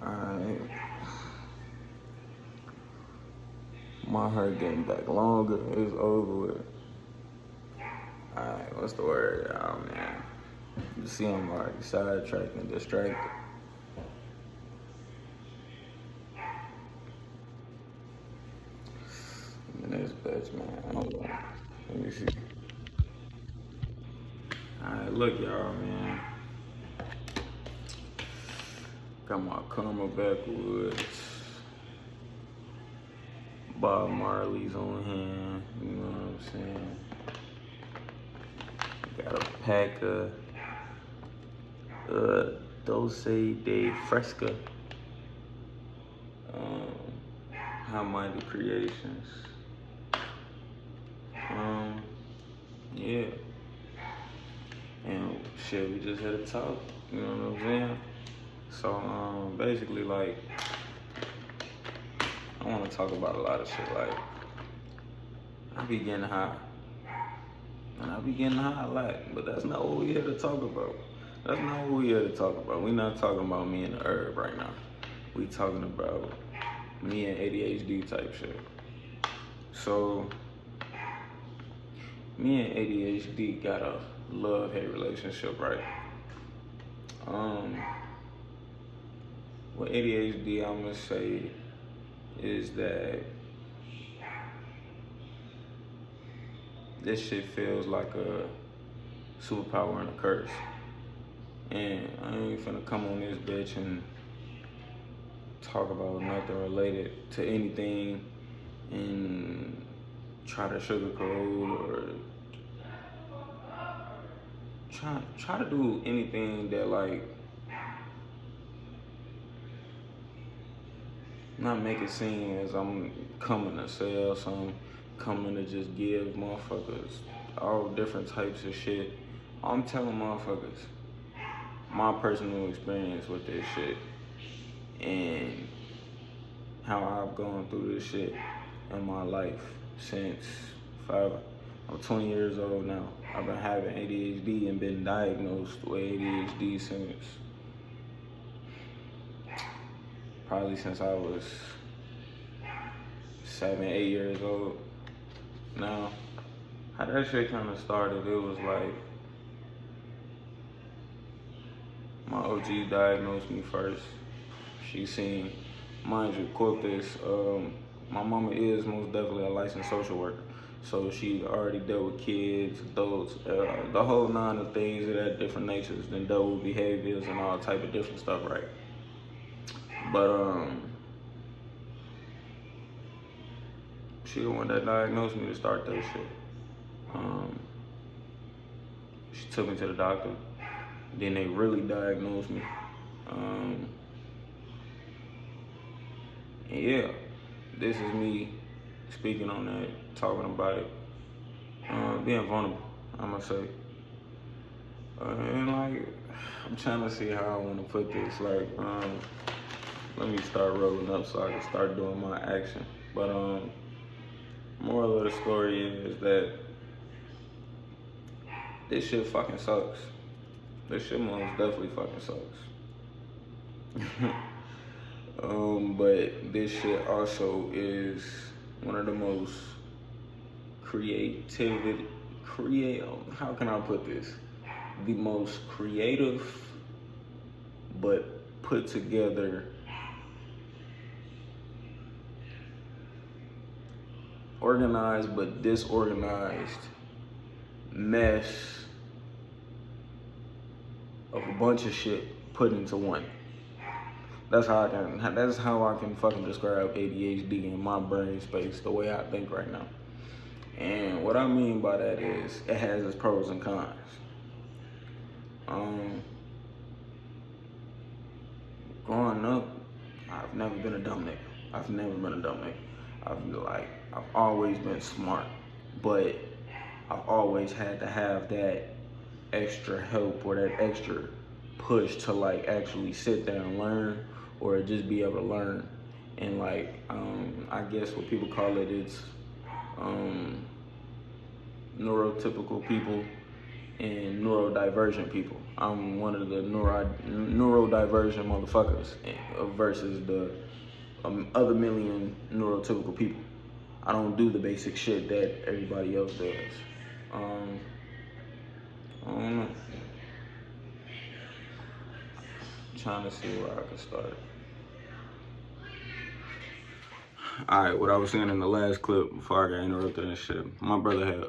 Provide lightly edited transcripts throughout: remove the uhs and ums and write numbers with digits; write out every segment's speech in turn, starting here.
Alright. My hair getting back longer. It's over with. Alright, what's the word, y'all, man? You see, I'm already sidetracked and distracted. And this bitch, man. Hold on. Let me see. Alright, look, y'all, man. Got my Karma backwoods. Bob Marley's on hand. You know what I'm saying? Got a pack of Dulce de Fresca. High-minded creations. Yeah. And shit, we just had a talk. You know what I'm saying? So basically, like, I want to talk about a lot of shit. Like, I be getting high. And I be getting high a lot, but that's not what we here to talk about. That's not what we here to talk about. We not talking about me and the herb right now. We talking about me and ADHD type shit. So, me and ADHD got a love-hate relationship, right? What ADHD I'm gonna say is that this shit feels like a superpower and a curse. And I ain't finna come on this bitch and talk about nothing related to anything and try to sugarcoat or try to do anything that, like, not make it seem as I'm coming to sell some, coming to just give motherfuckers all different types of shit. I'm telling motherfuckers my personal experience with this shit and how I've gone through this shit in my life since I'm 20 years old now. I've been having ADHD and been diagnosed with ADHD probably since I was 7, 8 years old. Now, how that shit kind of started, it was like, my OG diagnosed me first. She seen, mind you, quote this, my mama is most definitely a licensed social worker. So she already dealt with kids, adults, the whole 9 of things of that different natures, then dealt with behaviors and all type of different stuff, right? But she the one that diagnosed me to start that shit. She took me to the doctor. Then they really diagnosed me. And yeah, this is me speaking on that, talking about it, being vulnerable, I'm gonna say. And like, I'm trying to see how I wanna put this. Like, let me start rolling up so I can start doing my action. But moral of the story is that this shit fucking sucks. This shit most definitely fucking sucks. But this shit also is one of the most how can I put this? The most creative but put together organized but disorganized mess of a bunch of shit put into one. That's how I can fucking describe ADHD in my brain space, the way I think right now. And what I mean by that is it has its pros and cons. Growing up, I've never been a dumb nigga. I've always been smart, but I've always had to have that extra help or that extra push to, like, actually sit there and learn, or just be able to learn. And like, I guess what people call it, it's neurotypical people and neurodivergent people. I'm one of the neurodivergent motherfuckers versus the other million neurotypical people. I don't do the basic shit that everybody else does. I don't know. Trying to see where I can start. Alright, what I was saying in the last clip before I got interrupted and shit. My brother had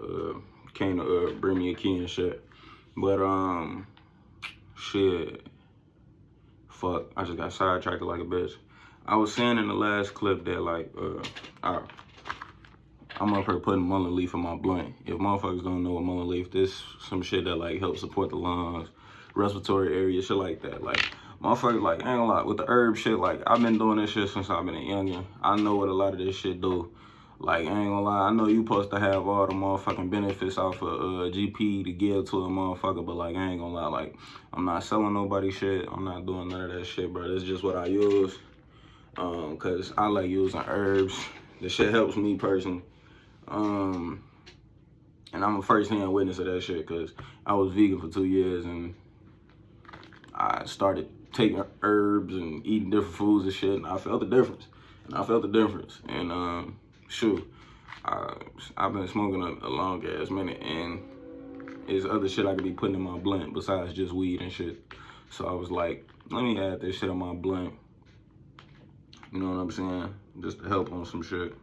came to bring me a key and shit. But shit. Fuck, I just got sidetracked like a bitch. I was saying in the last clip that like I'm up here putting mullen leaf in my blunt. If motherfuckers don't know what mullen leaf, this some shit that like helps support the lungs, respiratory area, shit like that. Like motherfuckers, like, I ain't gonna lie, with the herb shit, like, I've been doing this shit since I've been a youngin'. I know what a lot of this shit do. Like, I ain't gonna lie, I know you supposed to have all the motherfucking benefits off of GP to give to a motherfucker, but, like, I ain't gonna lie, like, I'm not selling nobody shit. I'm not doing none of that shit, bro. It's just what I use, because I like using herbs. The shit helps me personally. And I'm a first-hand witness of that shit, because I was vegan for 2 years, and I started taking herbs and eating different foods and shit, and I felt the difference. And shoot, I've been smoking a long ass minute, and there's other shit I could be putting in my blunt besides just weed and shit. So I was like, let me add this shit in my blunt. You know what I'm saying? Just to help on some shit.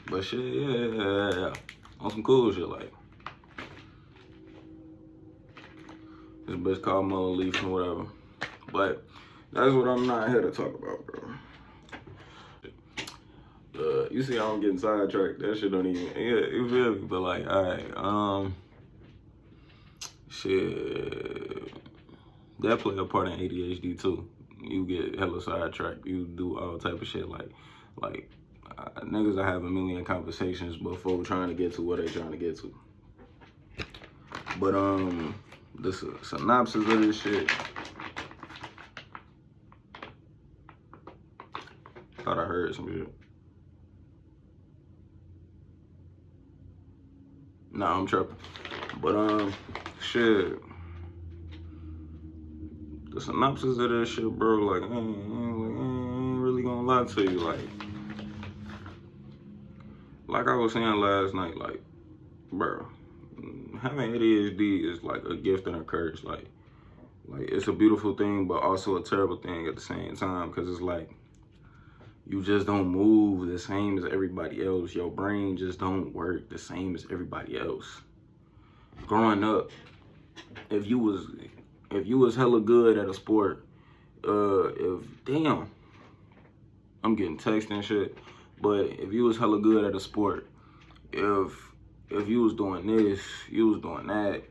But shit, yeah. On some cool shit, like. This bitch called mullen leaf and whatever. But that's what I'm not here to talk about, bro. You see how I'm getting sidetracked? That shit don't even, yeah, you feel me? But like, alright, shit. That play a part in ADHD too. You get hella sidetracked. You do all type of shit like niggas are having a million conversations before trying to get to what they trying to get to. But the synopsis of this shit. Thought I heard some shit. Nah, I'm tripping. But shit. The synopsis of this shit, bro, like, I ain't really gonna lie to you, like I was saying last night, like, bro, having ADHD is like a gift and a curse. Like it's a beautiful thing, but also a terrible thing at the same time, because it's like you just don't move the same as everybody else. Your brain just don't work the same as everybody else. Growing up, if you was hella good at a sport, damn, I'm getting text and shit, but if you was hella good at a sport, if you was doing this, you was doing that,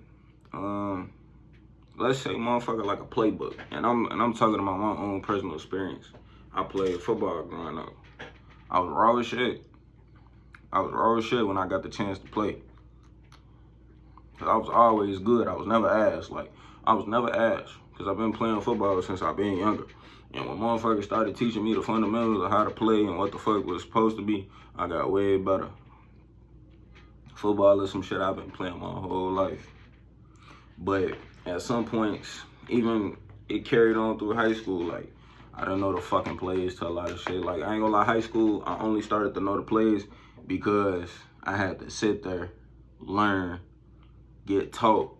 let's say motherfucker like a playbook, and I'm talking about my own personal experience. I played football growing up. I was raw as shit. When I got the chance to play. Cause I was always good. I was never ass. Cause I've been playing football since I've been younger. And when motherfuckers started teaching me the fundamentals of how to play and what the fuck was supposed to be, I got way better. Football is some shit I've been playing my whole life. But at some points, even it carried on through high school, like, I didn't know the fucking plays to a lot of shit. Like, I ain't gonna lie, high school, I only started to know the plays because I had to sit there, learn, get taught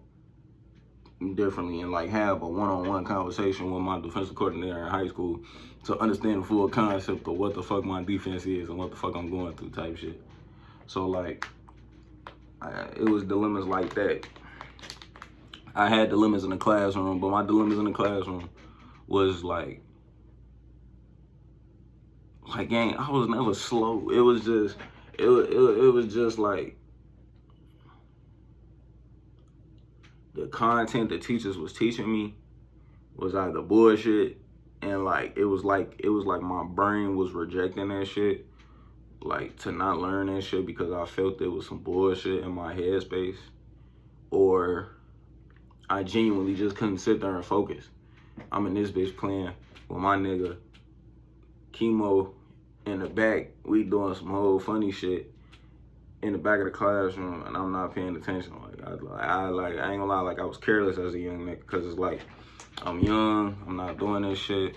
differently, and like have a one-on-one conversation with my defensive coordinator in high school to understand the full concept of what the fuck my defense is and what the fuck I'm going through type shit. So like, it was dilemmas like that. I had dilemmas in the classroom, but my dilemmas in the classroom was like, gang, I was never slow. It was just like the content the teachers was teaching me was either bullshit, and like it was like my brain was rejecting that shit, like to not learn that shit because I felt there was some bullshit in my headspace, or I genuinely just couldn't sit there and focus. I'm in this bitch playing with my nigga Chemo in the back. We doing some whole funny shit in the back of the classroom, and I'm not paying attention. Like, I ain't gonna lie, like I was careless as a young nigga, because it's like, I'm young, I'm not doing this shit.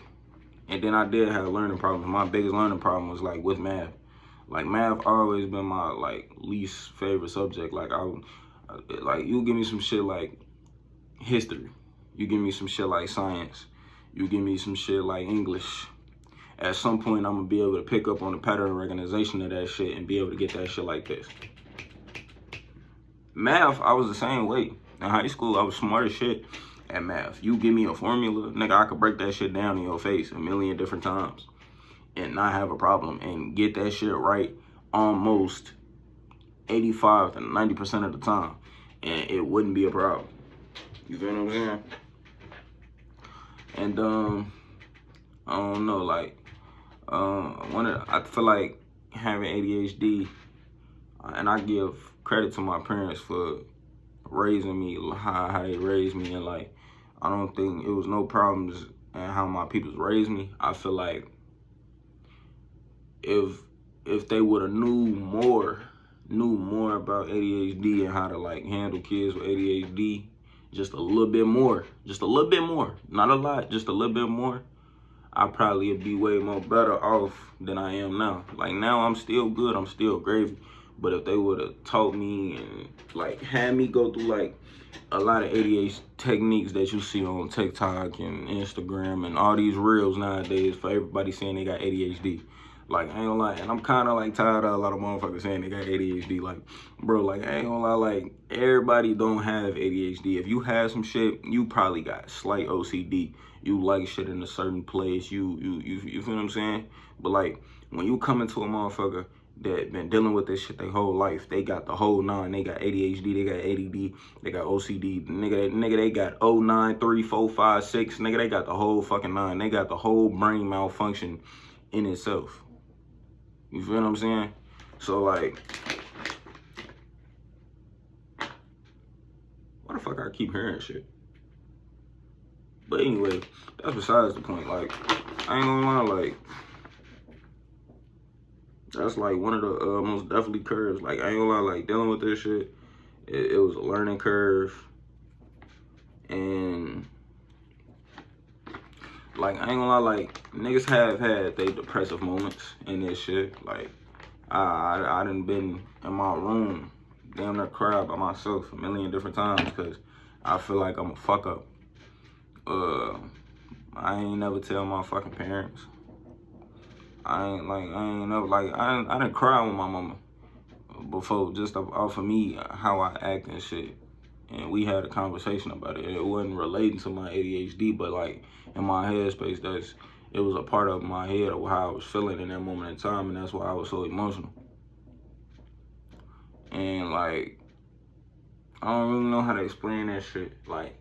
And then I did have learning problems. My biggest learning problem was like with math. Like math always been my like least favorite subject. Like like you give me some shit like history, you give me some shit like science, you give me some shit like English. At some point, I'm gonna be able to pick up on the pattern recognition of that shit and be able to get that shit like this. Math, I was the same way. In high school, I was smart as shit at math. You give me a formula, nigga, I could break that shit down in your face a million different times and not have a problem and get that shit right almost 85 to 90% of the time, and it wouldn't be a problem. You feel what I'm saying? And I don't know, like I feel like having ADHD, and I give credit to my parents for raising me how they raised me, and like I don't think it was no problems in how my peoples raised me. I feel like if they would have knew more about ADHD and how to like handle kids with ADHD just a little bit more, not a lot, just a little bit more, I probably would be way more better off than I am now. Like now I'm still good, I'm still gravy. But if they would have taught me and like had me go through like a lot of ADHD techniques that you see on TikTok and Instagram and all these reels nowadays for everybody saying they got ADHD. Like, I ain't gonna lie, and I'm kind of like tired of a lot of motherfuckers saying they got ADHD. Like, bro, like, I ain't gonna lie, like, everybody don't have ADHD. If you have some shit, you probably got slight OCD. You like shit in a certain place. You feel what I'm saying? But like, when you come into a motherfucker that been dealing with this shit their whole life, they got the whole nine. They got ADHD, they got ADD, they got OCD. Nigga, they got 0, 9, 3, 4, 5, 6. Nigga, they got the whole fucking nine. They got the whole brain malfunction in itself. You feel what I'm saying? So like, why the fuck I keep hearing shit? But anyway, that's besides the point. Like, I ain't gonna lie, like, that's like one of the most definitely curves. Like, I ain't gonna lie, like, dealing with this shit, it was a learning curve. And like, I ain't gonna lie, like, niggas have had they depressive moments in this shit. Like, I done been in my room, damn near cried by myself a million different times because I feel like I'm a fuck up. I ain't never tell my fucking parents. I didn't cry with my mama before, just off of me, how I act and shit. And we had a conversation about it. It wasn't relating to my ADHD, but like in my headspace, it was a part of my head of how I was feeling in that moment in time, and that's why I was so emotional. And like, I don't really know how to explain that shit. Like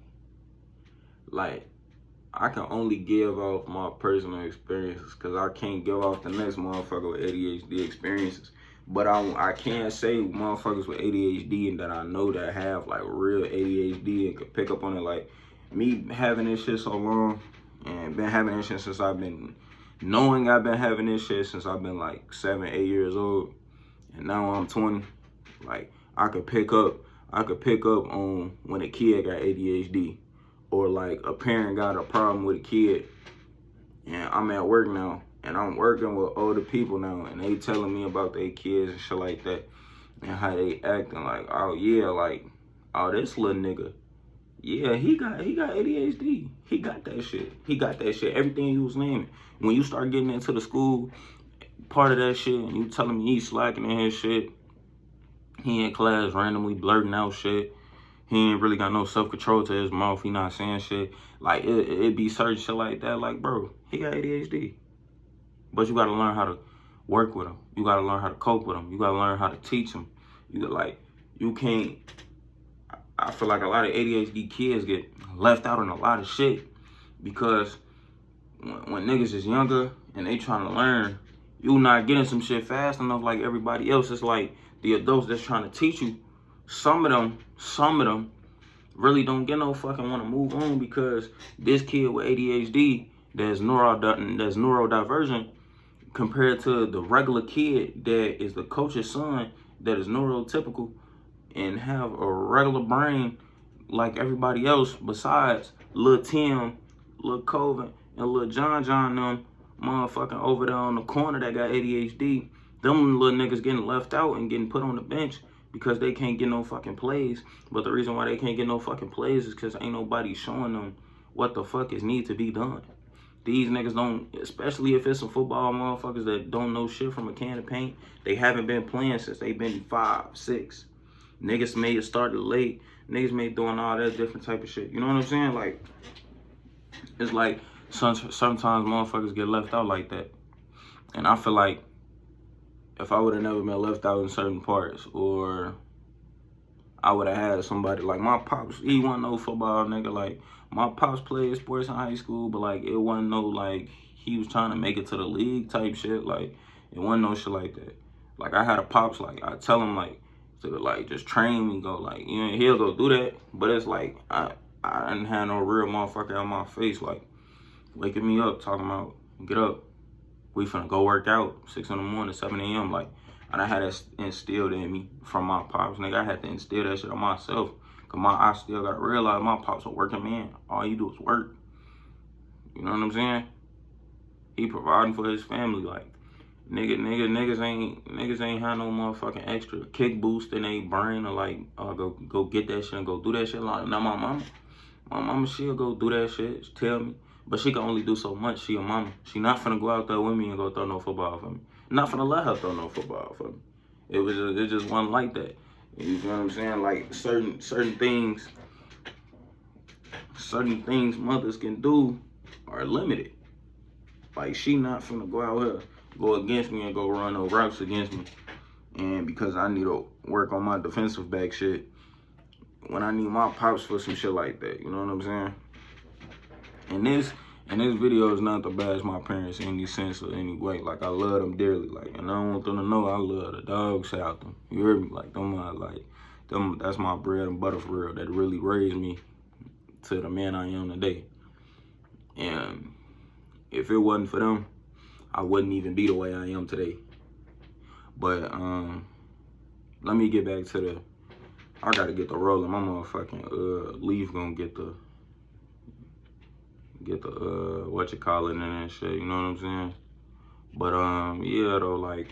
I can only give off my personal experiences because I can't give off the next motherfucker with ADHD experiences. But I can't say motherfuckers with ADHD and that I know that have like real ADHD and could pick up on it. Like me having this shit so long and been having this shit since I've been knowing I've been having this shit since I've been like 7, 8 years old, and now I'm 20. Like I could pick up on when a kid got ADHD, or like a parent got a problem with a kid, and I'm at work now and I'm working with older people now and they telling me about their kids and shit like that and how they acting. Like, oh yeah, like, oh, this little nigga, yeah, he got ADHD. He got that shit. Everything you was naming. When you start getting into the school part of that shit and you telling me he's slacking in his shit, he in class randomly blurting out shit, he ain't really got no self-control to his mouth, he not saying shit, like it be certain shit like that. Like, bro, he got ADHD. But you gotta learn how to work with him. You gotta learn how to cope with him. You gotta learn how to teach him. You can't, I feel like a lot of ADHD kids get left out on a lot of shit because when niggas is younger and they trying to learn, you not getting some shit fast enough like everybody else. It's like the adults that's trying to teach you, some of them really don't get no fucking want to move on because this kid with ADHD that's neurodivergent compared to the regular kid that is the coach's son that is neurotypical and have a regular brain like everybody else besides Lil Tim, Lil Coven, and Lil John them motherfucking over there on the corner that got ADHD. Them little niggas getting left out and getting put on the bench because they can't get no fucking plays. But the reason why they can't get no fucking plays is because ain't nobody showing them what the fuck is need to be done. These niggas don't, especially if it's some football motherfuckers that don't know shit from a can of paint. They haven't been playing since they been 5, 6. Niggas may have started late. Niggas may doing all that different type of shit. You know what I'm saying? Like, it's like sometimes motherfuckers get left out like that. And I feel like if I would have never been left out in certain parts, or I would have had somebody like my pops, he wasn't no football nigga. Like, my pops played sports in high school, but like it wasn't no like he was trying to make it to the league type shit. Like, it wasn't no shit like that. Like, I had a pops, like I tell him like to like just train me, go like, you know, he'll go do that. But it's like I didn't have no real motherfucker out my face like waking me up talking about get up, we finna go work out 6 in the morning, 7 a.m. Like, and I had that instilled in me from my pops, nigga. I had to instill that shit on myself. Cause I still gotta realize my pops a working man. All you do is work. You know what I'm saying? He providing for his family. Like, niggas ain't had no motherfucking extra kick boost in their brain or like, go get that shit and go do that shit. Like, now my mama, she'll go do that shit. She tell me. But she can only do so much. She a mama. She not finna go out there with me and go throw no football for me. Not finna let her throw no football for me. It just wasn't like that. You know what I'm saying? Like, certain things mothers can do are limited. Like, she not finna go out here, go against me and go run no routes against me. And because I need to work on my defensive back shit, when I need my pops for some shit like that, you know what I'm saying? And this video is not to bash my parents in any sense or any way. Like, I love them dearly. Like, and I want them to know I love the dogs out them. You heard me? Like, them, that's my bread and butter for real. That really raised me to the man I am today. And if it wasn't for them, I wouldn't even be the way I am today. But let me get back to I gotta get the rolling. My motherfucking leaf gonna get the what you call it and shit, you know what I'm saying? But yeah though, like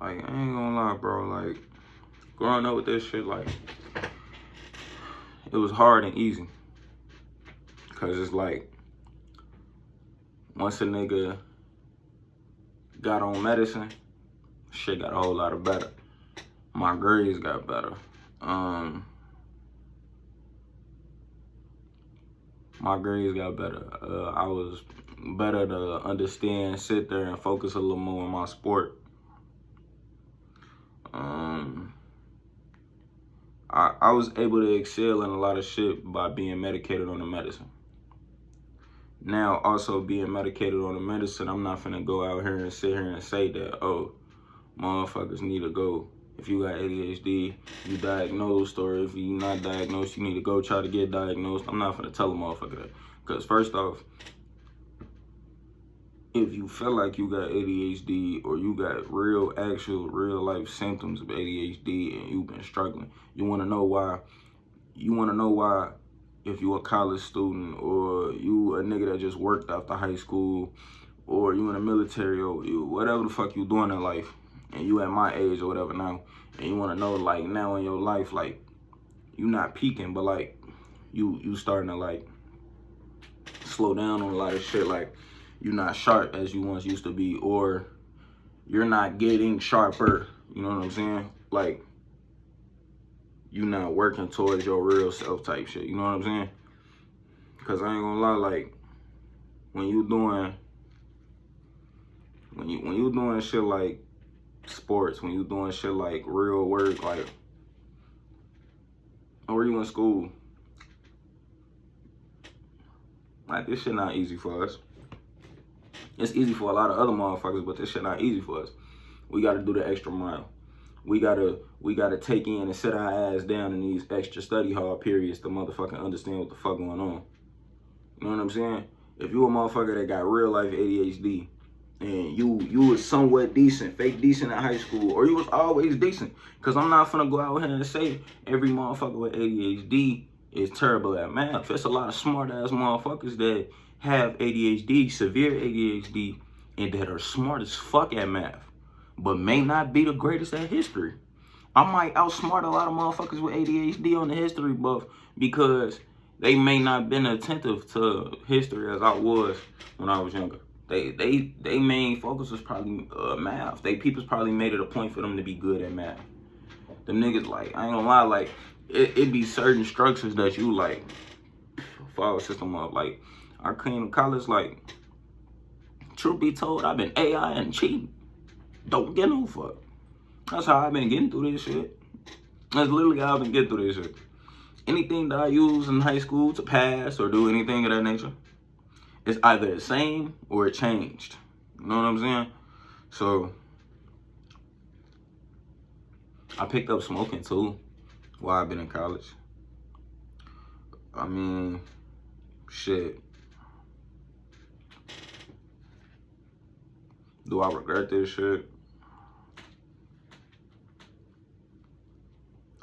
I ain't gonna lie, bro, like growing up with this shit, like it was hard and easy. Cause it's like once a nigga got on medicine, shit got a whole lot of better. My grades got better. My grades got better. I was better to understand, sit there and focus a little more on my sport. I was able to excel in a lot of shit by being medicated on the medicine. Now, also being medicated on the medicine, I'm not finna go out here and sit here and say that, oh, motherfuckers need to go. If you got ADHD, you diagnosed, or if you not diagnosed, you need to go try to get diagnosed. I'm not finna tell a motherfucker that. Because first off, if you feel like you got ADHD or you got real life symptoms of ADHD and you've been struggling, you wanna know why. You wanna know why if you a college student or you a nigga that just worked after high school or you in the military or you, whatever the fuck you doing in life, and you at my age or whatever now, and you want to know, like, now in your life, like, you not peaking, but, like, you starting to, like, slow down on a lot of shit. Like, you not sharp as you once used to be, or you're not getting sharper, you know what I'm saying? Like, you not working towards your real self type shit, you know what I'm saying? Because I ain't gonna lie, like, when you doing shit like sports, when you doing shit like real work, like, or you in school, like, this shit not easy for us. It's easy for a lot of other motherfuckers, but this shit not easy for us. We gotta do the extra mile. We gotta take in and sit our ass down in these extra study hall periods to motherfucking understand what the fuck going on. You know what I'm saying? If you a motherfucker that got real life ADHD, and you was somewhat decent, fake decent in high school, or you was always decent. Cause I'm not finna go out here and say every motherfucker with ADHD is terrible at math. There's a lot of smart ass motherfuckers that have ADHD, severe ADHD, and that are smart as fuck at math, but may not be the greatest at history. I might outsmart a lot of motherfuckers with ADHD on the history buff because they may not been attentive to history as I was when I was younger. They main focus was probably math. They people's probably made it a point for them to be good at math. Them niggas, like, I ain't gonna lie, like, it be certain structures that you, like, follow system up. Like, I came to college, like, truth be told, I've been AI and cheating. Don't get no fuck. That's how I've been getting through this shit. That's literally how I've been getting through this shit. Anything that I use in high school to pass or do anything of that nature, it's either the same or it changed. You know what I'm saying? So, I picked up smoking too while I've been in college. I mean, shit. Do I regret this shit?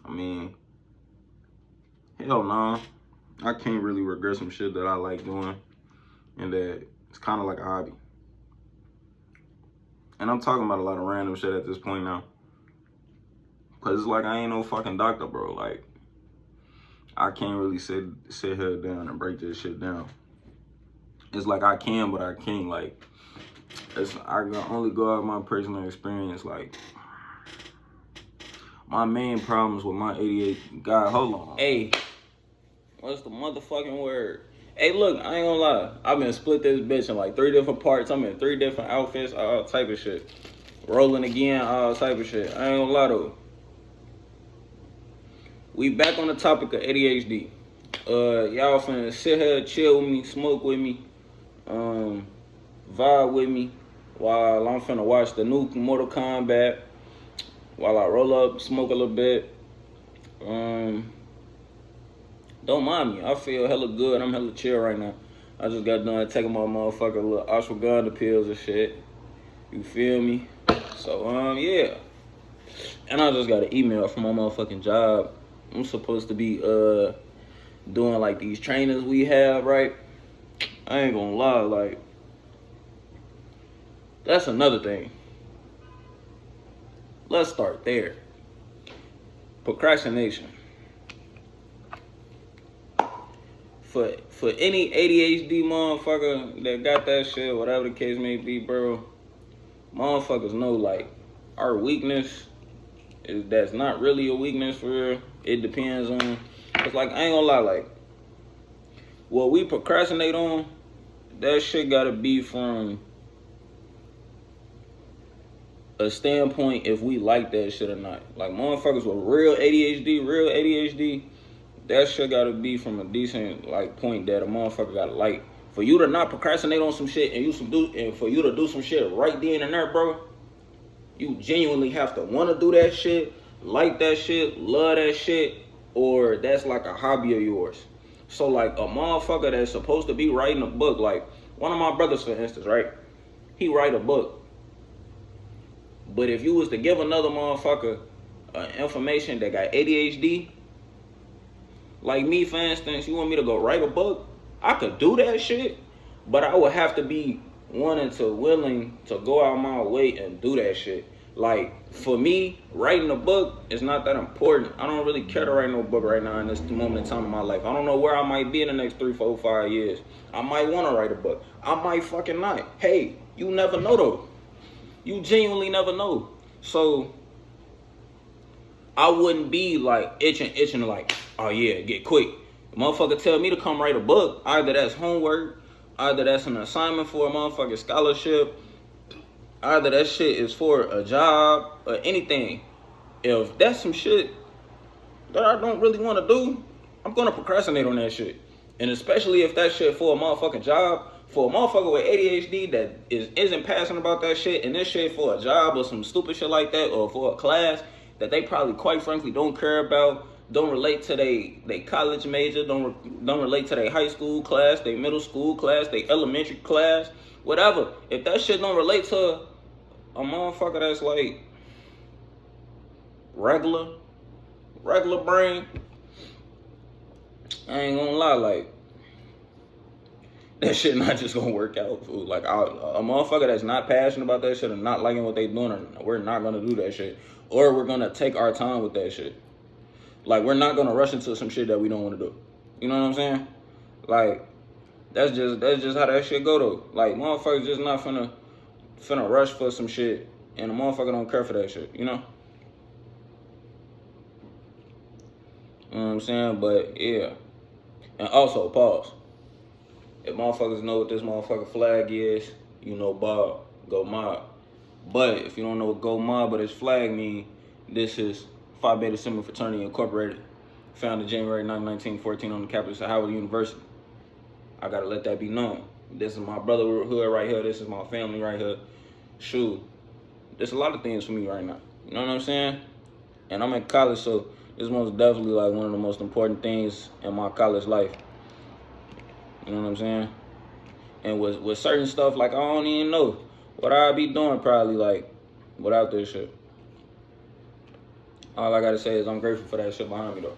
I mean, hell no. I can't really regret some shit that I like doing and that it's kind of like a hobby. And I'm talking about a lot of random shit at this point now. Cause it's like I ain't no fucking doctor, bro. Like, I can't really sit here down and break this shit down. It's like I can, but I can't. Like, I can only go out my personal experience. Like, my main problems with my ADHD. God, hold on. Hey, what's the motherfucking word? Hey, look, I ain't gonna lie. I've been split this bitch in like 3 different parts. I'm in 3 different outfits, all type of shit. Rolling again, all type of shit. I ain't gonna lie though. We back on the topic of ADHD. Y'all finna sit here, chill with me, smoke with me, vibe with me while I'm finna watch the new Mortal Kombat. While I roll up, smoke a little bit. Don't mind me. I feel hella good. I'm hella chill right now. I just got done taking my motherfucking little ashwagandha pills and shit. You feel me? So, yeah. And I just got an email from my motherfucking job. I'm supposed to be doing like these trainings we have, right? I ain't gonna lie, like, that's another thing. Let's start there. Procrastination. For any ADHD motherfucker that got that shit, whatever the case may be, bro, motherfuckers know, like, our weakness is that's not really a weakness for real. It depends on, it's like, I ain't gonna lie, like, what we procrastinate on, that shit gotta be from a standpoint if we like that shit or not. Like, motherfuckers with real ADHD, that shit gotta be from a decent, like, point that a motherfucker gotta like. For you to not procrastinate on some shit and for you to do some shit right then and there, bro, you genuinely have to want to do that shit, like that shit, love that shit, or that's like a hobby of yours. So, like, a motherfucker that's supposed to be writing a book, like, one of my brothers, for instance, right? He write a book. But if you was to give another motherfucker information that got ADHD, like me, for instance, you want me to go write a book? I could do that shit, but I would have to be willing to go out my way and do that shit. Like, for me, writing a book is not that important. I don't really care to write no book right now in this moment in time in my life. I don't know where I might be in the next 3, 4, 5 years. I might want to write a book. I might fucking not. Hey, you never know though. You genuinely never know. So, I wouldn't be like itching like, oh yeah, get quick. The motherfucker tell me to come write a book. Either that's homework, either that's an assignment for a motherfucking scholarship, either that shit is for a job or anything. If that's some shit that I don't really want to do, I'm gonna procrastinate on that shit. And especially if that shit for a motherfucking job, for a motherfucker with ADHD that isn't passionate about that shit, and this shit for a job or some stupid shit like that, or for a class that they probably quite frankly don't care about, don't relate to they college major, don't relate to their high school class, their middle school class, their elementary class, whatever. If that shit don't relate to a motherfucker that's like regular brain, I ain't gonna lie, like, that shit not just gonna work out, fool. Like, a motherfucker that's not passionate about that shit and not liking what they doing, we're not gonna do that shit. Or we're gonna take our time with that shit. Like, we're not gonna rush into some shit that we don't wanna do. You know what I'm saying? Like, that's just how that shit go, though. Like, motherfuckers just not finna rush for some shit, and a motherfucker don't care for that shit, you know? You know what I'm saying? But, yeah. And also, pause. If motherfuckers know what this motherfucker flag is, you know Bob, go mob. But if you don't know what go mob but his flag mean, this is Phi Beta Sigma Fraternity Incorporated, founded January 9, 1914 on the campus of Howard University. I gotta let that be known. This is my brotherhood right here. This is my family right here. Shoot, there's a lot of things for me right now. You know what I'm saying? And I'm in college, so this one's definitely like one of the most important things in my college life. You know what I'm saying? And with certain stuff, like, I don't even know what I'd be doing probably, like, without this shit. All I gotta say is I'm grateful for that shit behind me, though.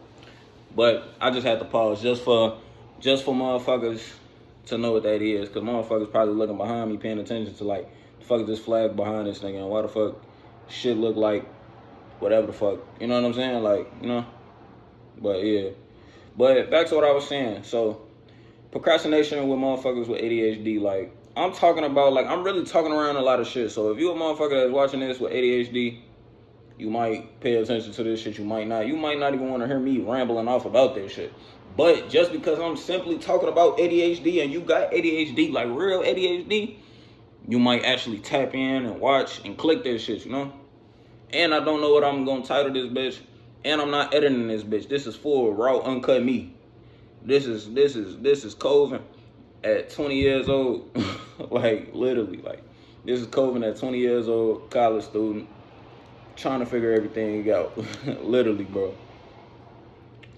But I just had to pause just for motherfuckers to know what that is, because motherfuckers probably looking behind me, paying attention to, like, the fuck is this flag behind this nigga, and why the fuck shit look like whatever the fuck. You know what I'm saying? Like, you know? But, yeah. But back to what I was saying. So, procrastination with motherfuckers with ADHD, like, I'm talking about, like, I'm really talking around a lot of shit. So if you a motherfucker that's watching this with ADHD, you might pay attention to this shit, you might not. You might not even want to hear me rambling off about this shit. But just because I'm simply talking about ADHD and you got ADHD, like real ADHD, you might actually tap in and watch and click this shit, you know? And I don't know what I'm going to title this bitch. And I'm not editing this bitch. This is full raw, uncut me. This is Coven at 20 years old. Like, literally, like, this is Coven at 20 years old, college student, trying to figure everything out. Literally, bro.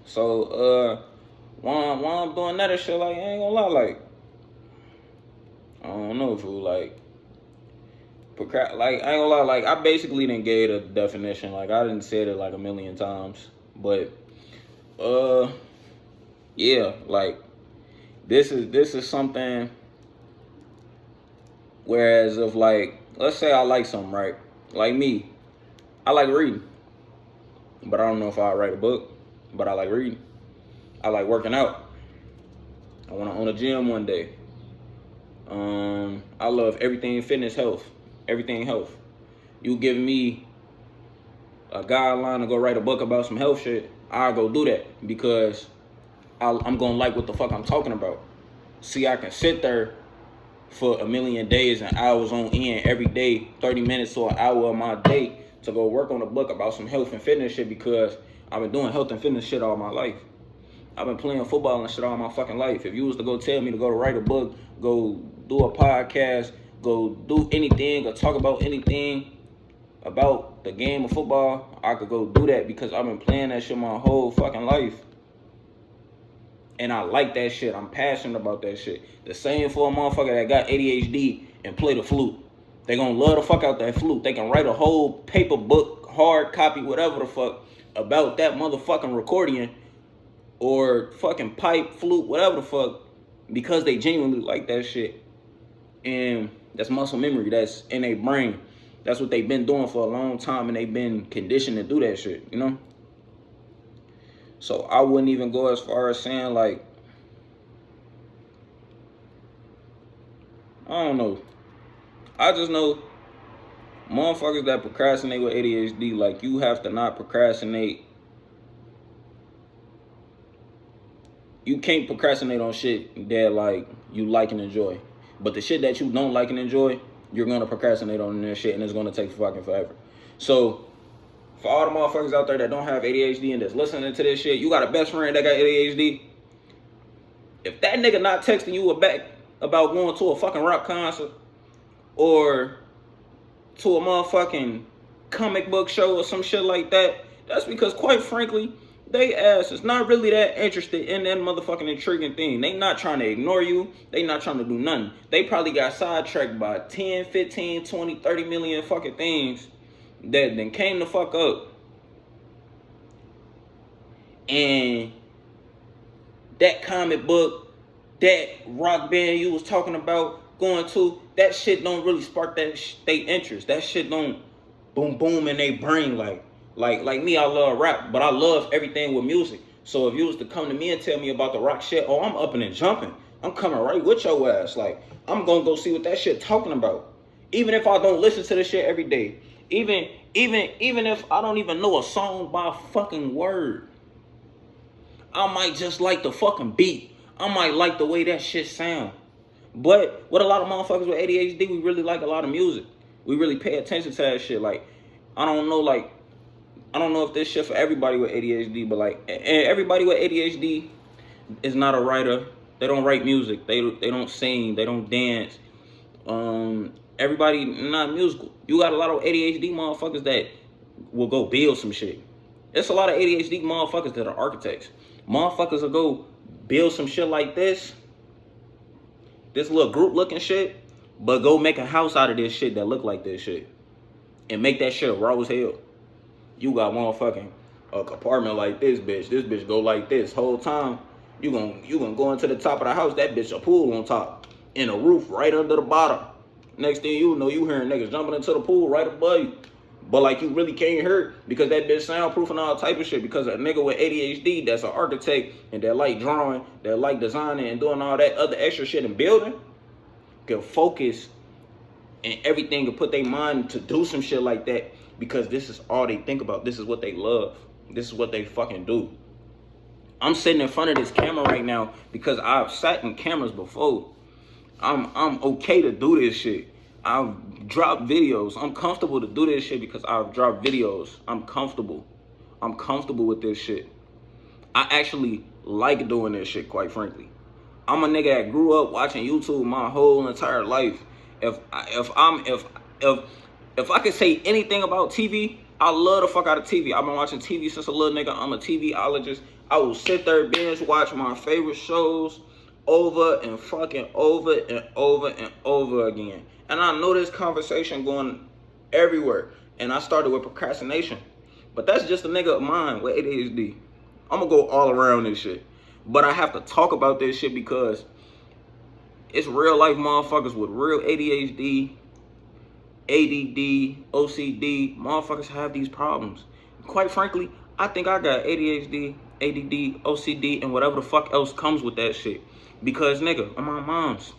So, while I'm doing that and shit, like, I ain't gonna lie, like, I don't know, fool, like, I ain't gonna lie, like, I basically didn't gave a definition. Like, I didn't say it like a million times. But, yeah, like, this is something, whereas if, like, let's say I like something, right? Like me, I like reading, but I don't know if I'll write a book, but I like reading. I like working out. I want to own a gym one day. I love everything fitness, health, everything health. You give me a guideline to go write a book about some health shit, I'll go do that, because I'm gonna like what the fuck I'm talking about. See, I can sit there for a million days and hours on end every day, 30 minutes to an hour of my day to go work on a book about some health and fitness shit, because I've been doing health and fitness shit all my life. I've been playing football and shit all my fucking life. If you was to go tell me to go write a book, go do a podcast, go do anything or talk about anything about the game of football, I could go do that, because I've been playing that shit my whole fucking life. And I like that shit. I'm passionate about that shit. The same for a motherfucker that got ADHD and play the flute. They gonna love the fuck out that flute. They can write a whole paper book, hard copy, whatever the fuck, about that motherfucking recording or fucking pipe, flute, whatever the fuck, because they genuinely like that shit. And that's muscle memory. That's in their brain. That's what they've been doing for a long time, and they've been conditioned to do that shit, you know? So I wouldn't even go as far as saying, like, I don't know. I just know motherfuckers that procrastinate with ADHD, like, you have to not procrastinate. You can't procrastinate on shit that, like, you like and enjoy. But the shit that you don't like and enjoy, you're going to procrastinate on that shit, and it's going to take fucking forever. So, for all the motherfuckers out there that don't have ADHD and that's listening to this shit, you got a best friend that got ADHD. If that nigga not texting you back about going to a fucking rock concert or to a motherfucking comic book show or some shit like that, that's because, quite frankly, They ass is not really that interested in that motherfucking intriguing thing. They not trying to ignore you. They not trying to do nothing. They probably got sidetracked by 10, 15, 20, 30 million fucking things that then came the fuck up. And that comic book, that rock band you was talking about going to, that shit don't really spark they interest. That shit don't boom boom in their brain like me. I love rap, but I love everything with music. So if you was to come to me and tell me about the rock shit, oh, I'm upping and jumping. I'm coming right with your ass. Like, I'm gonna go see what that shit talking about. Even if I don't listen to this shit every day. Even if I don't even know a song by a fucking word. I might just like the fucking beat. I might like the way that shit sound. But with a lot of motherfuckers with ADHD, we really like a lot of music. We really pay attention to that shit. Like, I don't know if this shit for everybody with ADHD, but like, everybody with ADHD is not a writer. They don't write music. They don't sing. They don't dance. Everybody not musical. You got a lot of ADHD motherfuckers that will go build some shit. There's a lot of ADHD motherfuckers that are architects. Motherfuckers will go build some shit like this little group looking shit, but go make a house out of this shit that look like this shit. And make that shit raw as hell. You got motherfucking apartment like this bitch go like this. Whole time, you gonna go into the top of the house, that bitch a pool on top. And a roof right under the bottom. Next thing you know, you hearing niggas jumping into the pool right above you. But like, you really can't hear because that bitch soundproof and all type of shit. Because a nigga with ADHD that's an architect and that like drawing, that like designing and doing all that other extra shit in building, can focus and everything and put their mind to do some shit like that because this is all they think about. This is what they love. This is what they fucking do. I'm sitting in front of this camera right now because I've sat in cameras before. I'm okay to do this shit. I've dropped videos. I'm comfortable to do this shit because I've dropped videos. I'm comfortable. I'm comfortable with this shit. I actually like doing this shit, quite frankly. I'm a nigga that grew up watching YouTube my whole entire life. If I could say anything about TV, I love the fuck out of TV. I've been watching TV since a little nigga. I'm a TVologist. I will sit there, binge watch my favorite shows over and fucking over and over and over again. And I know this conversation going everywhere. And I started with procrastination. But that's just a nigga of mine with ADHD. I'm gonna go all around this shit. But I have to talk about this shit because it's real life motherfuckers with real ADHD, ADD, OCD. Motherfuckers have these problems. Quite frankly, I think I got ADHD, ADD, OCD, and whatever the fuck else comes with that shit. Because, nigga, on my mom's,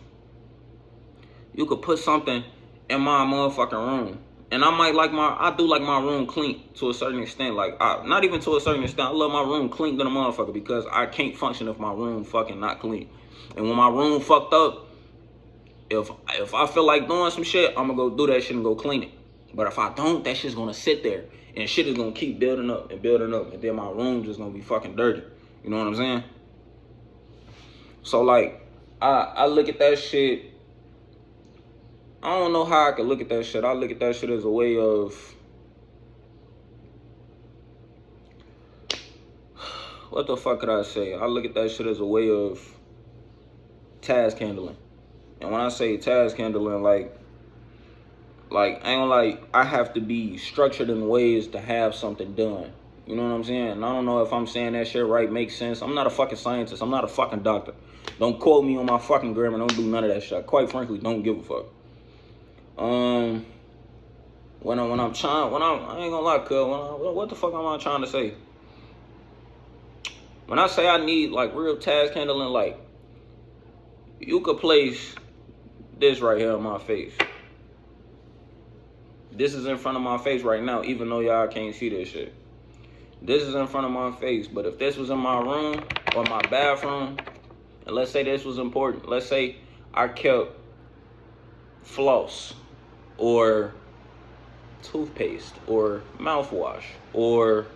you could put something in my motherfucking room. And I do like my room clean to a certain extent. Like, not even to a certain extent. I love my room clean than a motherfucker because I can't function if my room fucking not clean. And when my room fucked up, if I feel like doing some shit, I'm gonna go do that shit and go clean it. But if I don't, that shit's gonna sit there. And shit is gonna keep building up and building up. And then my room just gonna be fucking dirty. You know what I'm saying? So, like, I look at that shit. I don't know how I could look at that shit. I look at that shit as a way of, what the fuck could I say? I look at that shit as a way of task handling. And when I say task handling, like I ain't gonna like, I have to be structured in ways to have something done. You know what I'm saying? And I don't know if I'm saying that shit right, makes sense. I'm not a fucking scientist. I'm not a fucking doctor. Don't quote me on my fucking grammar. Don't do none of that shit. Quite frankly, don't give a fuck. I ain't gonna lie, cuz, what the fuck am I trying to say? When I say I need, like, real task handling, like, you could place this right here on my face. This is in front of my face right now, even though y'all can't see this shit. This is in front of my face, but if this was in my room or my bathroom, and let's say this was important, let's say I kept floss or toothpaste or mouthwash or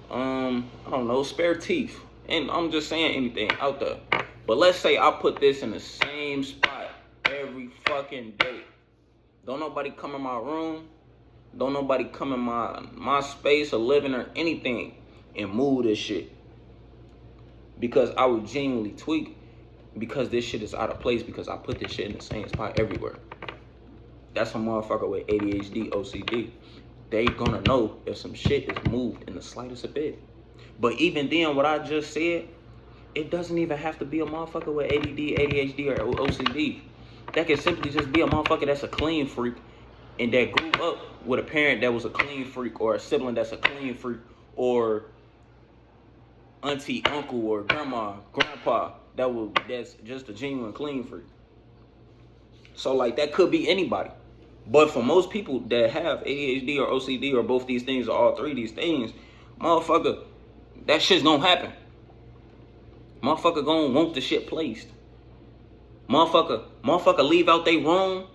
I don't know, spare teeth, and I'm just saying anything out there. But let's say I put this in the same spot every fucking day. Don't nobody come in my room. Don't nobody come in my space or living or anything. and move this shit. Because I would genuinely tweak because this shit is out of place because I put this shit in the same spot everywhere. That's a motherfucker with ADHD, OCD. They gonna know if some shit is moved in the slightest bit. But even then, what I just said, it doesn't even have to be a motherfucker with ADD, ADHD, or OCD. That can simply just be a motherfucker that's a clean freak and that grew up with a parent that was a clean freak, or a sibling that's a clean freak, or auntie, uncle, or grandma, grandpa that's just a genuine clean freak. So like that could be anybody. But for most people that have ADHD or OCD or both these things or all three of these things, motherfucker, that shit's gonna happen. Motherfucker gonna want the shit placed. Motherfucker leave out their room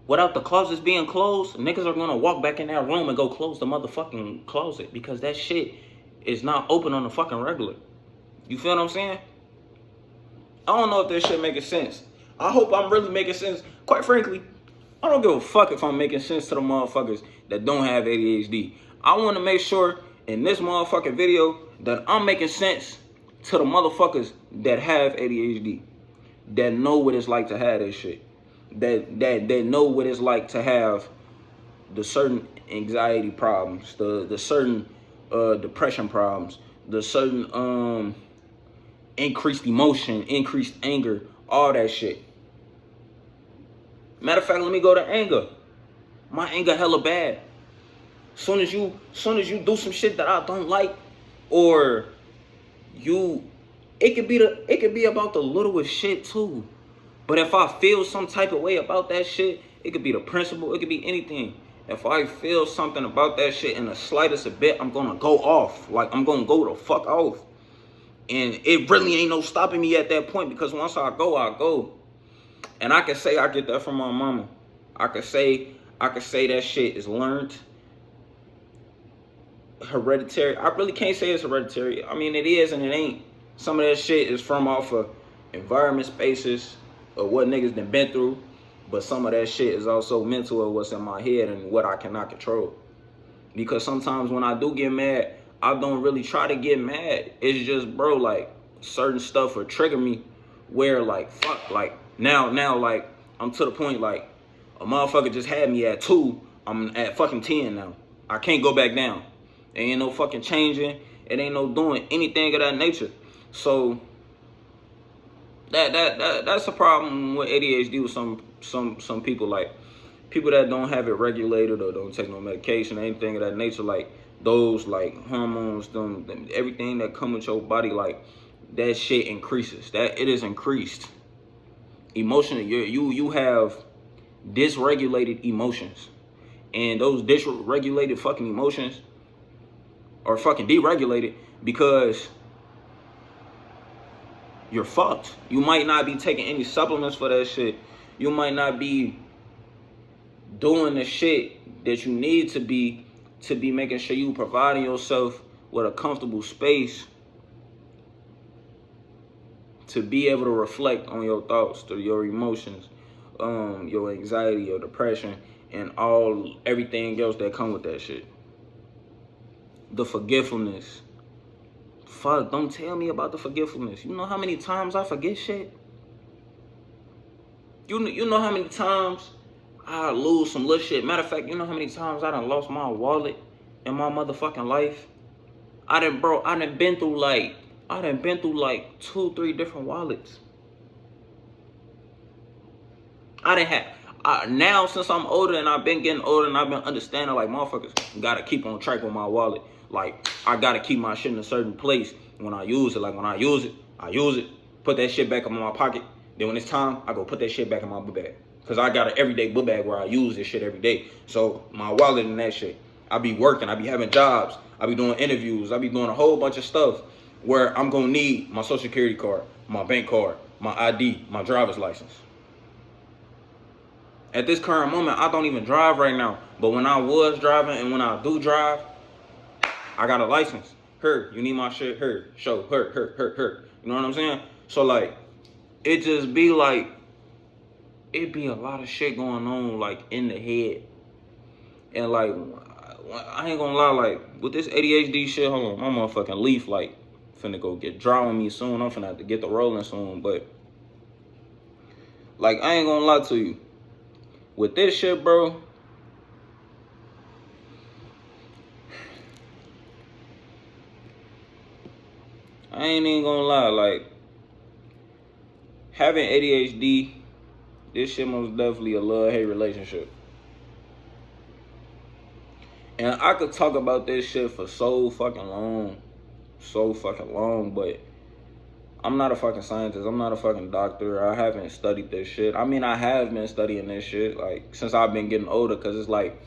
without the closets being closed. Niggas are gonna walk back in that room and go close the motherfucking closet because that shit is not open on the fucking regular. You feel what I'm saying? I don't know if this shit making sense. I hope I'm really making sense. Quite frankly, I don't give a fuck if I'm making sense to the motherfuckers that don't have ADHD. I want to make sure in this motherfucking video that I'm making sense to the motherfuckers that have ADHD, that know what it's like to have this shit, that know what it's like to have the certain anxiety problems, the certain depression problems, the certain increased emotion, increased anger, all that shit. Matter of fact, let me go to anger. My anger hella bad. Soon as you do some shit that I don't like, or it could be about the littlest shit too. But if I feel some type of way about that shit, it could be the principle, it could be anything. If I feel something about that shit in the slightest a bit, I'm gonna go off. Like, I'm gonna go the fuck off. And it really ain't no stopping me at that point, because once I go, I go. And I can say I get that from my mama. I could say that shit is learned, hereditary. I really can't say it's hereditary. I mean, it is and it ain't. Some of that shit is from off of environment spaces or what niggas done been through. But some of that shit is also mental of what's in my head and what I cannot control. Because sometimes when I do get mad, I don't really try to get mad. It's just, bro, like, certain stuff will trigger me where, like, fuck, like, now, like, I'm to the point, like, a motherfucker just had me at 2. I'm at fucking 10 now. I can't go back down. There ain't no fucking changing. It ain't no doing anything of that nature. So that's a problem with ADHD with some people, like people that don't have it regulated or don't take no medication or anything of that nature, like those like hormones, them everything that come with your body, like that shit increases. That it is increased. Emotionally, you have dysregulated emotions. And those dysregulated fucking emotions are fucking deregulated because you're fucked. You might not be taking any supplements for that shit. You might not be doing the shit that you need to be making sure you providing yourself with a comfortable space to be able to reflect on your thoughts, to your emotions, your anxiety, your depression, and everything else that come with that shit. The forgetfulness. Fuck, don't tell me about the forgetfulness. You know how many times I forget shit? You know how many times I lose some little shit? Matter of fact, you know how many times I done lost my wallet in my motherfucking life? I done been through like 2-3 different wallets. Now since I'm older and I've been getting older and I've been understanding, like, motherfuckers gotta keep on track with my wallet. Like, I gotta keep my shit in a certain place when I use it. Like, when I use it, put that shit back in my pocket. Then when it's time, I go put that shit back in my book bag. Cause I got an everyday book bag where I use this shit every day. So my wallet and that shit, I be working, I be having jobs, I be doing interviews, I be doing a whole bunch of stuff where I'm gonna need my social security card, my bank card, my ID, my driver's license. At this current moment, I don't even drive right now. But when I was driving and when I do drive, I got a license. Her, you need my shit? Her, show, her. You know what I'm saying? So, like, it just be like, it be a lot of shit going on, like, in the head. And, like, I ain't gonna lie, like, with this ADHD shit, hold on, my motherfucking leaf, like, finna go get dry on me soon. I'm finna have to get the rolling soon, but, like, I ain't gonna lie to you. With this shit, bro, I ain't even gonna lie, like, having ADHD, this shit most definitely a love-hate relationship. And I could talk about this shit for so fucking long, but I'm not a fucking scientist. I'm not a fucking doctor. I haven't studied this shit. I mean, I have been studying this shit, like, since I've been getting older, because it's like,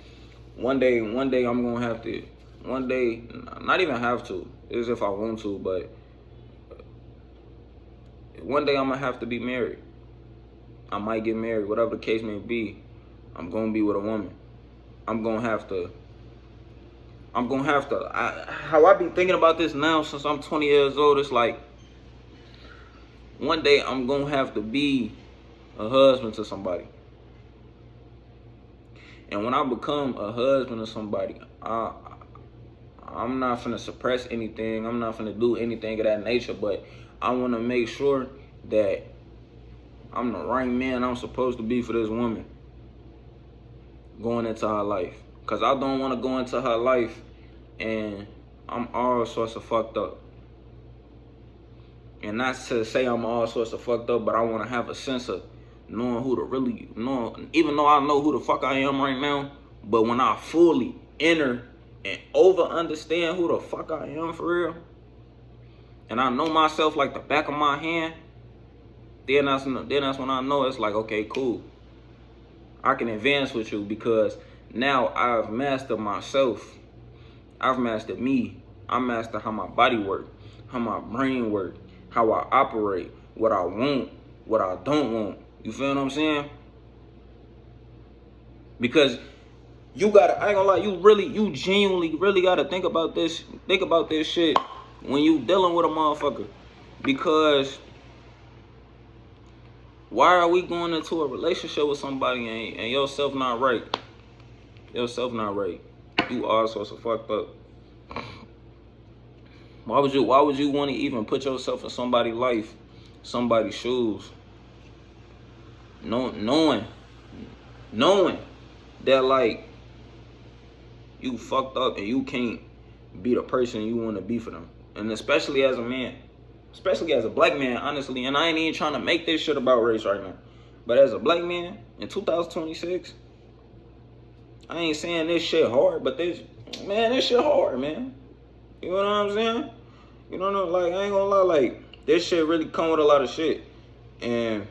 one day I'm gonna have to, not even have to, it's if I want to, but one day I'm gonna have to be married. I might get married, whatever the case may be. I'm gonna be with a woman. I'm gonna have to, how I be thinking about this now since I'm 20 years old, it's like, one day I'm gonna have to be a husband to somebody. And when I become a husband to somebody, I'm not finna suppress anything. I'm not finna do anything of that nature, but I wanna make sure that I'm the right man I'm supposed to be for this woman going into her life. Cause I don't wanna go into her life and I'm all sorts of fucked up. And not to say I'm all sorts of fucked up, but I wanna have a sense of knowing who to really know, even though I know who the fuck I am right now, but when I fully enter and over understand who the fuck I am for real, and I know myself like the back of my hand, then that's when I know it's like, okay, cool. I can advance with you because now I've mastered myself. I've mastered me. I mastered how my body works, how my brain works, how I operate, what I want, what I don't want. You feel what I'm saying? Because you gotta, I ain't gonna lie, you genuinely really gotta think about this shit when you dealing with a motherfucker. Because why are we going into a relationship with somebody and yourself not right? Yourself not right. You all sorts of fucked up. Why would you want to even put yourself in somebody's life, somebody's shoes? Knowing that, like, you fucked up and you can't be the person you want to be for them. And especially as a man, especially as a black man, honestly, and I ain't even trying to make this shit about race right now, but as a black man in 2026, I ain't saying this shit hard, but this shit hard, man. You know what I'm saying? You know, like, I ain't gonna lie, like, this shit really come with a lot of shit. And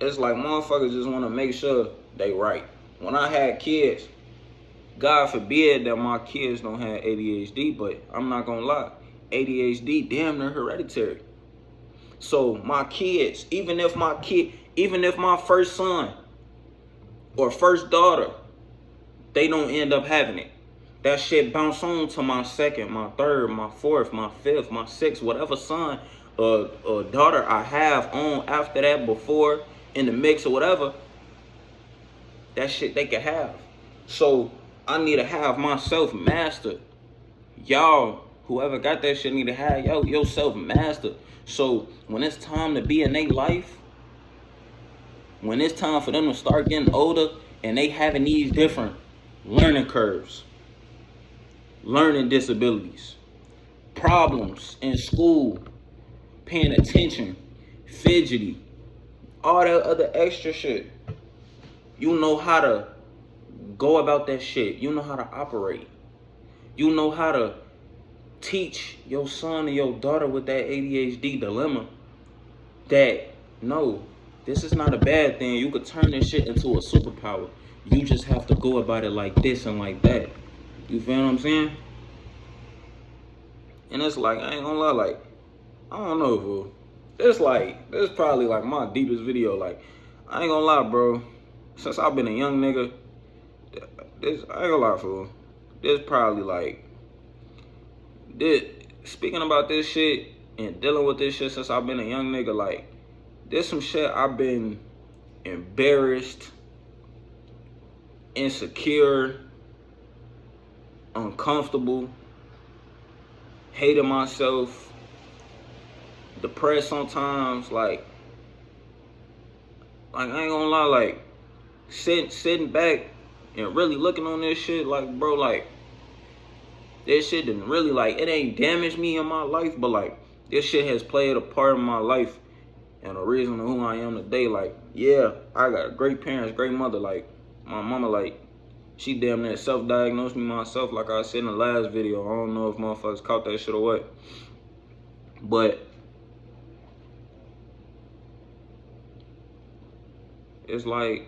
it's like motherfuckers just want to make sure they right. When I had kids, God forbid that my kids don't have ADHD, but I'm not gonna lie, ADHD damn near hereditary. So my kids, even if my first son or first daughter, they don't end up having it, that shit bounce on to my second, my third, my fourth, my fifth, my sixth, whatever son or daughter I have on after that, before, in the mix or whatever, that shit they can have. So I need to have myself mastered. Y'all, whoever got that shit, need to have yourself mastered. So when it's time to be in their life, when it's time for them to start getting older and they having these different learning curves, learning disabilities, problems in school, paying attention, fidgety, all that other extra shit, you know how to go about that shit. You know how to operate. You know how to teach your son or your daughter with that ADHD dilemma that, no, this is not a bad thing. You could turn this shit into a superpower. You just have to go about it like this and like that. You feel what I'm saying? And it's like, I ain't gonna lie, like, I don't know, fool. This is probably like my deepest video. Like, I ain't gonna lie, bro. Since I've been a young nigga, I ain't gonna lie, fool. This probably like, speaking about this shit and dealing with this shit since I've been a young nigga, like, there's some shit I've been embarrassed insecure, uncomfortable, hating myself, depressed sometimes, like I ain't gonna lie, like sitting back and really looking on this shit, like bro, like this shit didn't really, like, it ain't damaged me in my life, but like this shit has played a part in my life and a reason of who I am today. Like, yeah, I got great parents, great mother. Like my mama, like she damn near self-diagnosed me myself, like I said in the last video. I don't know if motherfuckers caught that shit or what, but it's like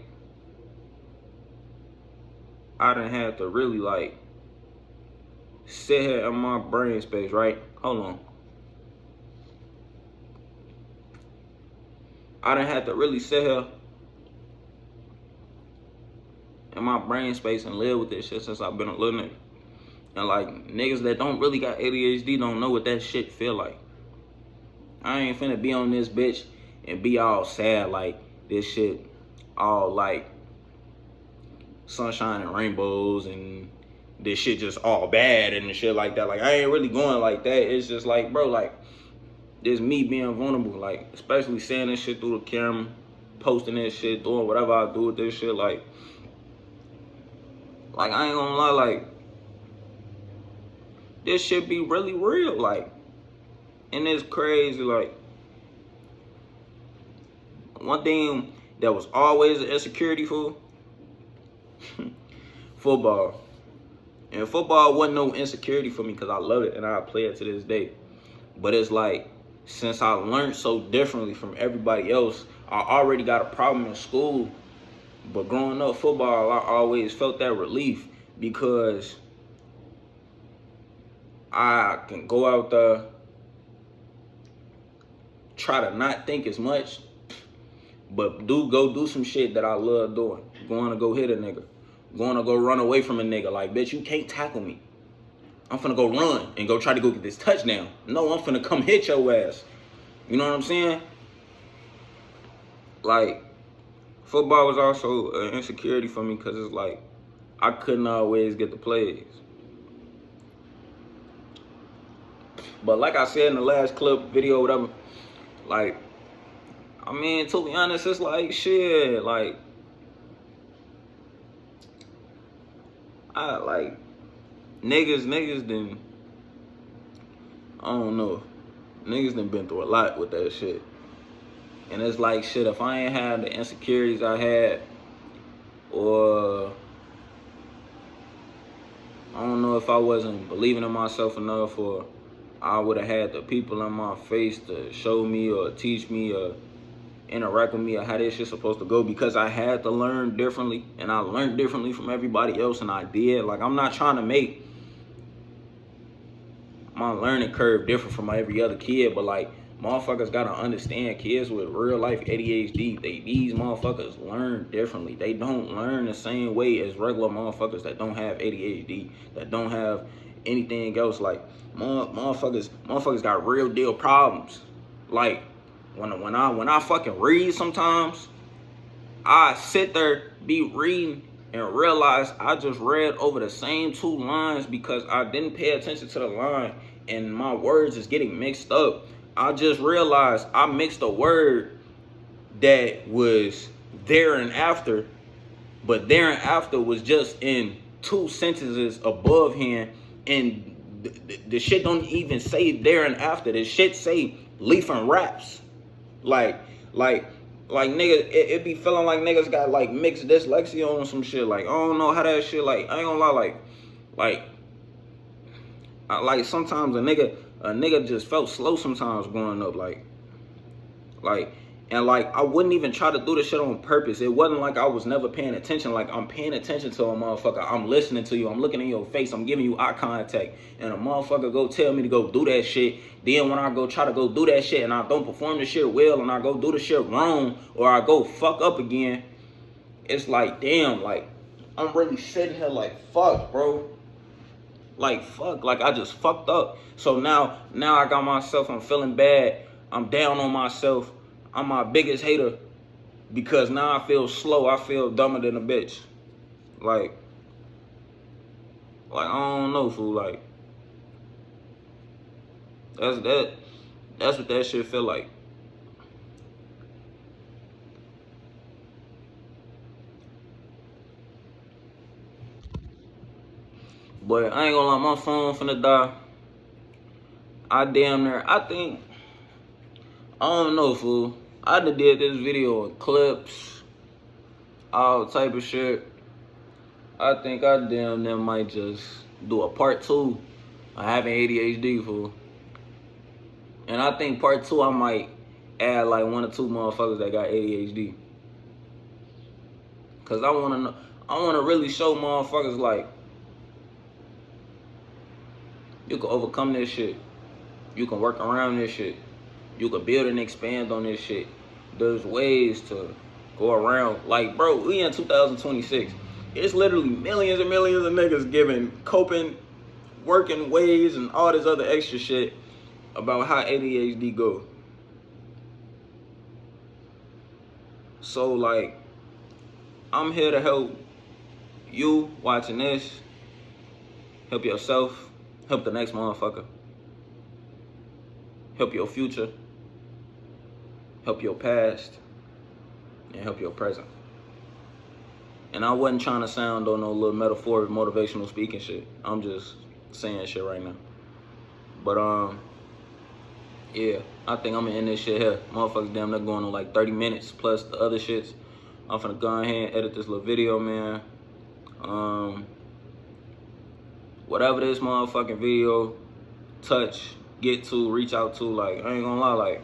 I done had to really like sit here in my brain space, right? Hold on. I done had to really sit here in my brain space and live with this shit since I've been a little nigga. And like niggas that don't really got ADHD don't know what that shit feel like. I ain't finna be on this bitch and be all sad like this shit all like sunshine and rainbows and this shit just all bad and shit like that. Like I ain't really going like that. It's just like, bro, like this me being vulnerable, like especially saying this shit through the camera, posting this shit, doing whatever I do with this shit, like I ain't gonna lie, like this shit be really real, like, and it's crazy. Like one thing that was always an insecurity for football. And football wasn't no insecurity for me because I love it and I play it to this day. But it's like, since I learned so differently from everybody else, I already got a problem in school. But growing up football, I always felt that relief because I can go out there, try to not think as much, but go do some shit that I love doing. Going to go hit a nigga. Going to go run away from a nigga. Like, bitch, you can't tackle me. I'm finna go run and go try to go get this touchdown. No, I'm finna come hit your ass. You know what I'm saying? Like, football was also an insecurity for me because it's like, I couldn't always get the plays. But like I said in the last clip, video, whatever, like, I mean, to be honest, it's like, shit, like, I like niggas done, I don't know, niggas done been through a lot with that shit. And it's like, shit, if I ain't had the insecurities I had, or I don't know, if I wasn't believing in myself enough, or I would have had the people in my face to show me or teach me or interact with me or how this shit's supposed to go, because I had to learn differently and I learned differently from everybody else, and I did. Like, I'm not trying to make my learning curve different from every other kid, but like, motherfuckers gotta understand, kids with real life ADHD, these motherfuckers learn differently. They don't learn the same way as regular motherfuckers that don't have ADHD, that don't have anything else. Like, motherfuckers got real deal problems. Like, when I fucking read sometimes, I sit there, be reading, and realize I just read over the same 2 lines because I didn't pay attention to the line and my words is getting mixed up. I just realized I mixed a word that was there and after, but there and after was just in 2 sentences above hand, and the shit don't even say there and after. The shit say leaf and wraps. Like niggas, it be feeling like niggas got like mixed dyslexia on some shit. Like, I don't know how that shit, like, I ain't gonna lie, like sometimes a nigga just felt slow sometimes growing up, and I wouldn't even try to do this shit on purpose. It wasn't like I was never paying attention. Like, I'm paying attention to a motherfucker. I'm listening to you. I'm looking in your face. I'm giving you eye contact. And a motherfucker go tell me to go do that shit. Then when I go try to go do that shit and I don't perform the shit well and I go do the shit wrong or I go fuck up again, it's like, damn, like, I'm really sitting here like, fuck, bro. Like, fuck, like, I just fucked up. So now I got myself, I'm feeling bad. I'm down on myself. I'm my biggest hater because now I feel slow. I feel dumber than a bitch. Like I don't know, fool. Like that's what that shit feel like. But I ain't gonna lie, my phone finna die. I damn near, I don't know, fool. I done did this video with clips, all type of shit. I think I damn near might just do a part 2 of having ADHD, fool. And I think part 2 I might add like 1 or 2 motherfuckers that got ADHD. Cause I wanna really show motherfuckers like you can overcome this shit. You can work around this shit. You can build and expand on this shit. There's ways to go around. Like, bro, we in 2026. It's literally millions and millions of niggas giving coping, working ways, and all this other extra shit about how ADHD go. So, like, I'm here to help you watching this. Help yourself. Help the next motherfucker. Help your future. Help your past. And help your present. And I wasn't trying to sound on no little metaphoric motivational speaking shit. I'm just saying shit right now. But yeah, I think I'm gonna end this shit here. Motherfuckers damn near going on like 30 minutes plus the other shits. I'm finna go ahead and edit this little video, man. Whatever this motherfucking video touch, get to, reach out to, like, I ain't gonna lie, like,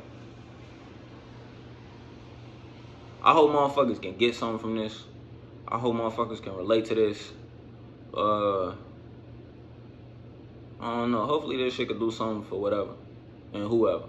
I hope motherfuckers can get something from this. I hope motherfuckers can relate to this. I don't know. Hopefully this shit could do something for whatever and whoever.